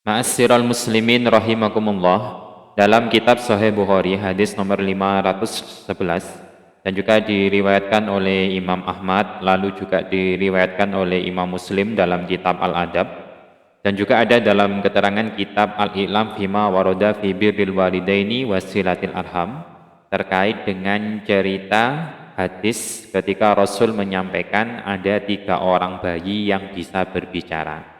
Ma'asyiral muslimin rahimakumullah. Dalam kitab Sahih Bukhari hadis nomor 511 dan juga diriwayatkan oleh Imam Ahmad, lalu juga diriwayatkan oleh Imam Muslim dalam kitab Al-Adab, dan juga ada dalam keterangan kitab Al-I'lam fima waroda fi birril walidaini wasilatil arham, terkait dengan cerita hadis ketika Rasul menyampaikan ada 3 orang bayi yang bisa berbicara.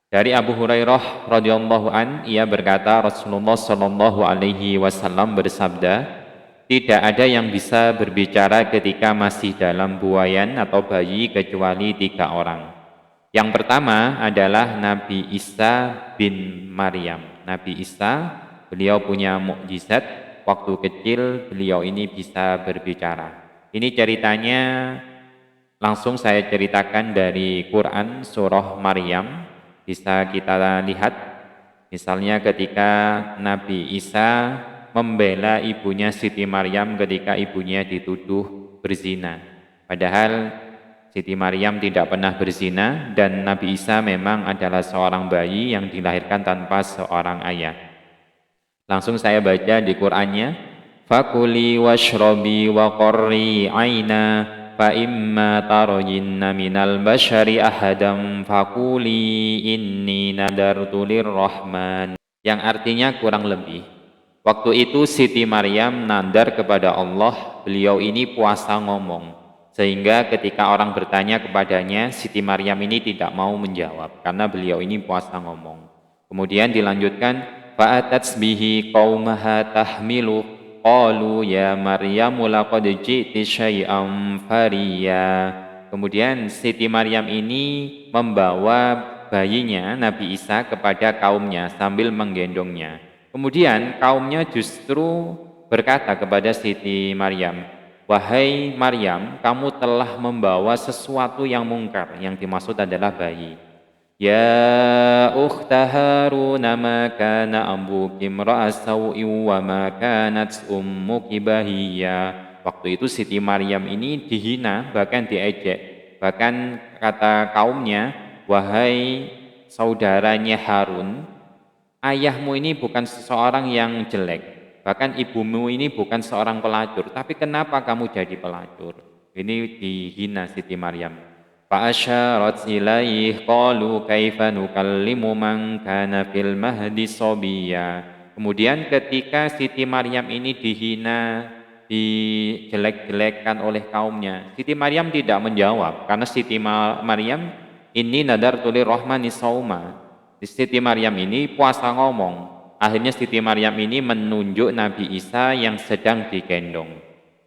Dari Abu Hurairah radhiyallahu an, ia berkata Rasulullah shallallahu alaihi wasallam bersabda, tidak ada yang bisa berbicara ketika masih dalam buayan atau bayi kecuali 3 orang. Yang pertama adalah Nabi Isa bin Maryam. Nabi Isa, beliau punya mukjizat, waktu kecil beliau ini bisa berbicara. Ini ceritanya langsung saya ceritakan dari Quran surah Maryam. Bisa kita lihat misalnya ketika Nabi Isa membela ibunya Siti Maryam ketika ibunya dituduh berzina. Padahal Siti Maryam tidak pernah berzina dan Nabi Isa memang adalah seorang bayi yang dilahirkan tanpa seorang ayah. Langsung saya baca di Qur'annya, fakuli washrobi wa qarri aina fa imma tarayinna minal bashari ahadam fakuli inni nadartu lirrahman, yang artinya kurang lebih, waktu itu Siti Maryam nadar kepada Allah, beliau ini puasa ngomong, sehingga ketika orang bertanya kepadanya, Siti Maryam ini tidak mau menjawab karena beliau ini puasa ngomong. Kemudian dilanjutkan, fa'atat bihi qaumaha tahmilu qalu ya Maryamu laqad ji'ti syai'an fariya. Kemudian Siti Maryam ini membawa bayinya Nabi Isa kepada kaumnya sambil menggendongnya. Kemudian kaumnya justru berkata kepada Siti Maryam, wahai Maryam, kamu telah membawa sesuatu yang mungkar, yang dimaksud adalah bayi. Ya ukhta Harun ma kana abuki imra'a saw'in wa ma kanat ummuki bahiyya. Waktu itu Siti Maryam ini dihina, bahkan diejek. Bahkan kata kaumnya, wahai saudaranya Harun, ayahmu ini bukan seseorang yang jelek. Bahkan ibumu ini bukan seorang pelacur, tapi kenapa kamu jadi pelacur? Ini dihina Siti Maryam. Fa'asyarat ilaih qalu kaifa nukallimu man kana fil mahdi sobiyya. Kemudian ketika Siti Maryam ini dihina, dijelek-jelekkan oleh kaumnya, Siti Maryam tidak menjawab karena Siti Maryam ini nadartu lirrahmani sauma. Siti Maryam ini puasa ngomong. Akhirnya Siti Maryam ini menunjuk Nabi Isa yang sedang digendong.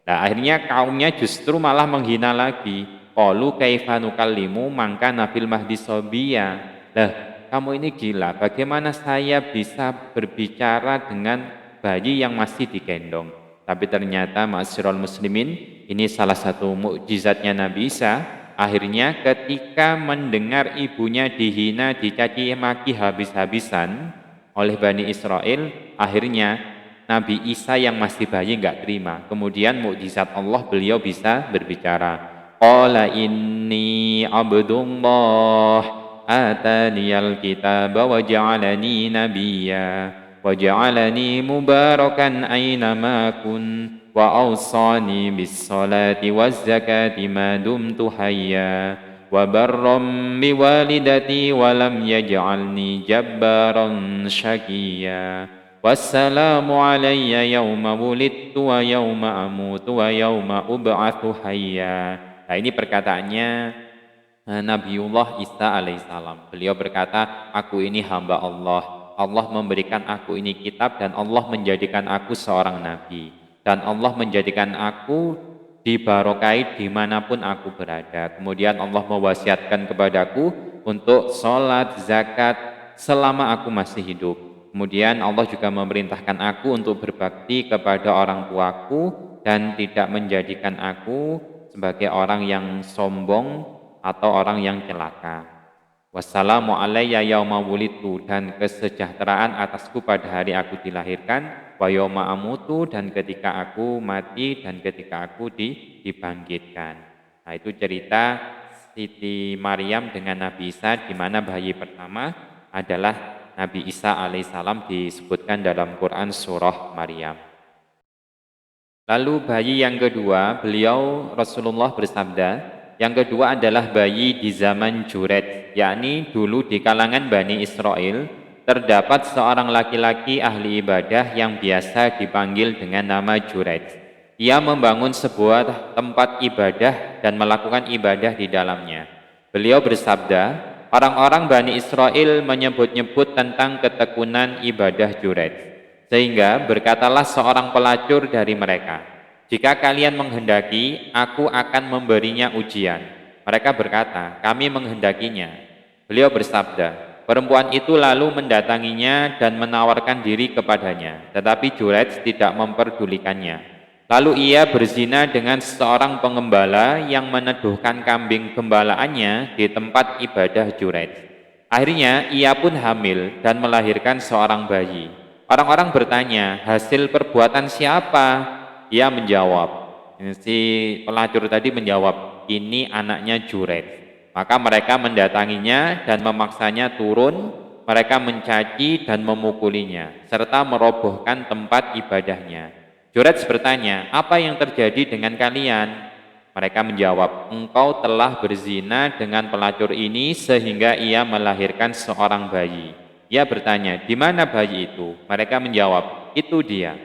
Nah, akhirnya kaumnya justru malah menghina lagi. Qalu kaifa nukallimu man kana fil mahdi sobiyya. Lah, kamu ini gila. Bagaimana saya bisa berbicara dengan bayi yang masih digendong? Tapi ternyata ma'asyiral muslimin, ini salah satu mukjizatnya Nabi Isa. Akhirnya ketika mendengar ibunya dihina, dicaci maki habis-habisan oleh Bani Israel, akhirnya Nabi Isa yang masih bayi enggak terima. Kemudian mukjizat Allah, beliau bisa berbicara. Qala inni abdullah ataniyal kitaba wa ja'alani nabiyya wa ja'alani mubarakan aynama kun wa awsani bis salati waz zakati ma dumtu hayya wa barram bi walidati wa lam yaj'alni jabbaran syaqiyya wassalamu alayya yawma wulidtu wa yawma amutu wa yawma ub'atsu hayya. Nah, ini perkataannya Nabiullah Isa alaihissalam. Beliau berkata, aku ini hamba Allah. Allah memberikan aku ini kitab dan Allah menjadikan aku seorang nabi. Dan Allah menjadikan aku dibarokai dimanapun aku berada. Kemudian Allah mewasiatkan kepadaku untuk sholat, zakat selama aku masih hidup. Kemudian Allah juga memerintahkan aku untuk berbakti kepada orang tuaku dan tidak menjadikan aku sebagai orang yang sombong atau orang yang celaka. Wassalamu alayya yauma wulidtu, dan kesejahteraan atasku pada hari aku dilahirkan, wa yauma amutu, dan ketika aku mati dan ketika aku dibangkitkan. Nah, itu cerita Siti Maryam dengan Nabi Isa, di mana bayi pertama adalah Nabi Isa alaihissalam disebutkan dalam Quran surah Maryam. Lalu bayi yang kedua, beliau Rasulullah bersabda, yang kedua adalah bayi di zaman Juret, yakni dulu di kalangan Bani Israel terdapat seorang laki-laki ahli ibadah yang biasa dipanggil dengan nama Juret. Ia membangun sebuah tempat ibadah dan melakukan ibadah di dalamnya. Beliau bersabda, orang-orang Bani Israel menyebut-nyebut tentang ketekunan ibadah Juret. Sehingga berkatalah seorang pelacur dari mereka, jika kalian menghendaki, aku akan memberinya ujian. Mereka berkata, kami menghendakinya. Beliau bersabda, perempuan itu lalu mendatanginya dan menawarkan diri kepadanya, tetapi Juret tidak memperdulikannya. Lalu ia berzina dengan seorang pengembala yang meneduhkan kambing gembalaannya di tempat ibadah Juret. Akhirnya ia pun hamil dan melahirkan seorang bayi. Orang-orang bertanya, hasil perbuatan siapa? Ia menjawab, si pelacur tadi menjawab, ini anaknya Juret. Maka mereka mendatanginya dan memaksanya turun, mereka mencaci dan memukulinya, serta merobohkan tempat ibadahnya. Juret bertanya, apa yang terjadi dengan kalian? Mereka menjawab, engkau telah berzina dengan pelacur ini sehingga ia melahirkan seorang bayi. Ia bertanya, di mana bayi itu? Mereka menjawab, itu dia.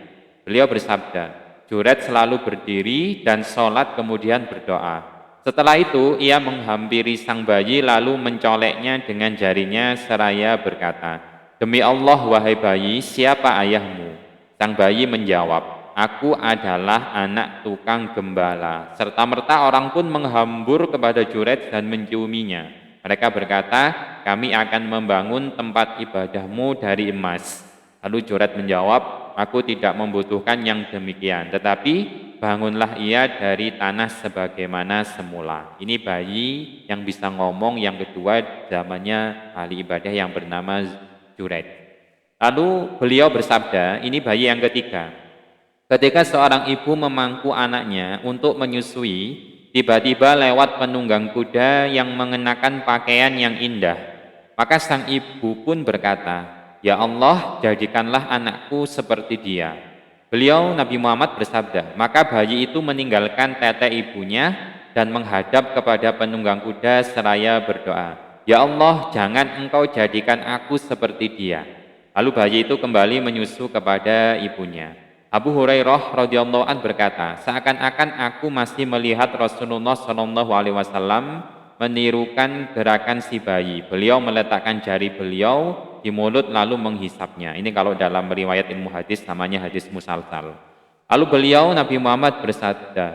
Beliau bersabda, Juret selalu berdiri dan sholat kemudian berdoa. Setelah itu ia menghampiri sang bayi lalu mencoleknya dengan jarinya seraya berkata, demi Allah wahai bayi, siapa ayahmu? Sang bayi menjawab, aku adalah anak tukang gembala. Serta-merta orang pun menghambur kepada Juret dan menciuminya. Mereka berkata, kami akan membangun tempat ibadahmu dari emas. Lalu Juret menjawab, aku tidak membutuhkan yang demikian, tetapi bangunlah ia dari tanah sebagaimana semula. Ini bayi yang bisa ngomong, yang kedua zamannya ahli ibadah yang bernama Juret. Lalu beliau bersabda, ini bayi yang ketiga. Ketika seorang ibu memangku anaknya untuk menyusui, tiba-tiba lewat penunggang kuda yang mengenakan pakaian yang indah. Maka sang ibu pun berkata, ya Allah, jadikanlah anakku seperti dia. Beliau Nabi Muhammad bersabda, maka bayi itu meninggalkan tete ibunya dan menghadap kepada penunggang kuda seraya berdoa, ya Allah, jangan engkau jadikan aku seperti dia. Lalu bayi itu kembali menyusu kepada ibunya. Abu Hurairah radhiyallahu an berkata, seakan-akan aku masih melihat Rasulullah Shallallahu alaihi wasallam menirukan gerakan si bayi. Beliau meletakkan jari beliau di mulut lalu menghisapnya. Ini kalau dalam riwayat ilmu hadis namanya hadis musalsal. Lalu beliau Nabi Muhammad bersabda,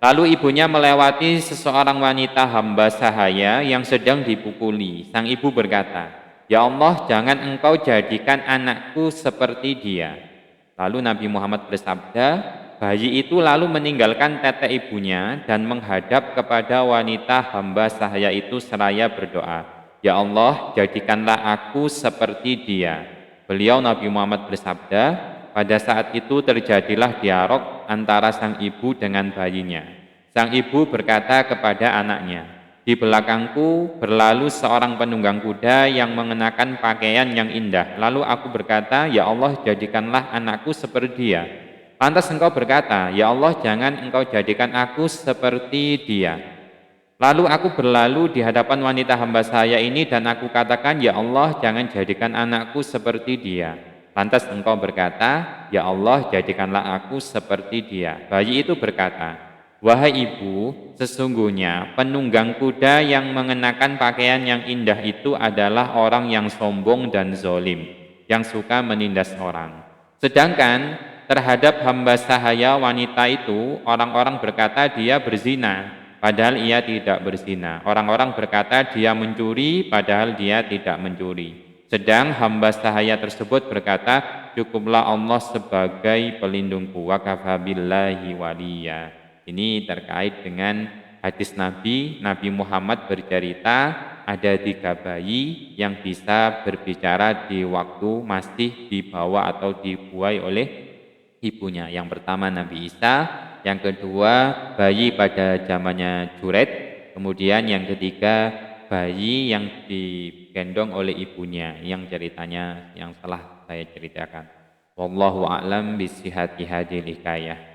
lalu ibunya melewati seseorang wanita hamba sahaya yang sedang dipukuli. Sang ibu berkata, ya Allah, jangan engkau jadikan anakku seperti dia. Lalu Nabi Muhammad bersabda, bayi itu lalu meninggalkan tete ibunya dan menghadap kepada wanita hamba sahaya itu seraya berdoa, ya Allah, jadikanlah aku seperti dia. Beliau Nabi Muhammad bersabda, pada saat itu terjadilah dialog antara sang ibu dengan bayinya. Sang ibu berkata kepada anaknya, di belakangku berlalu seorang penunggang kuda yang mengenakan pakaian yang indah. Lalu aku berkata, ya Allah, jadikanlah anakku seperti dia. Lantas engkau berkata, ya Allah, jangan engkau jadikan aku seperti dia. Lalu aku berlalu di hadapan wanita hamba saya ini dan aku katakan, ya Allah, jangan jadikan anakku seperti dia. Lantas engkau berkata, ya Allah, jadikanlah aku seperti dia. Bayi itu berkata, wahai ibu, sesungguhnya penunggang kuda yang mengenakan pakaian yang indah itu adalah orang yang sombong dan zolim, yang suka menindas orang. Sedangkan terhadap hamba sahaya wanita itu, orang-orang berkata dia berzina, padahal ia tidak berzina. Orang-orang berkata dia mencuri, padahal dia tidak mencuri. Sedang hamba sahaya tersebut berkata, cukuplah Allah sebagai pelindungku, wa kafa billahi waliya. Ini terkait dengan hadis Nabi Muhammad bercerita ada 3 bayi yang bisa berbicara di waktu masih dibawa atau dibuai oleh ibunya. Yang pertama Nabi Isa, yang kedua bayi pada zamannya Juret, kemudian yang ketiga bayi yang digendong oleh ibunya, yang ceritanya yang telah saya ceritakan. Wallahu a'lam bisihhati hadhil hikayah.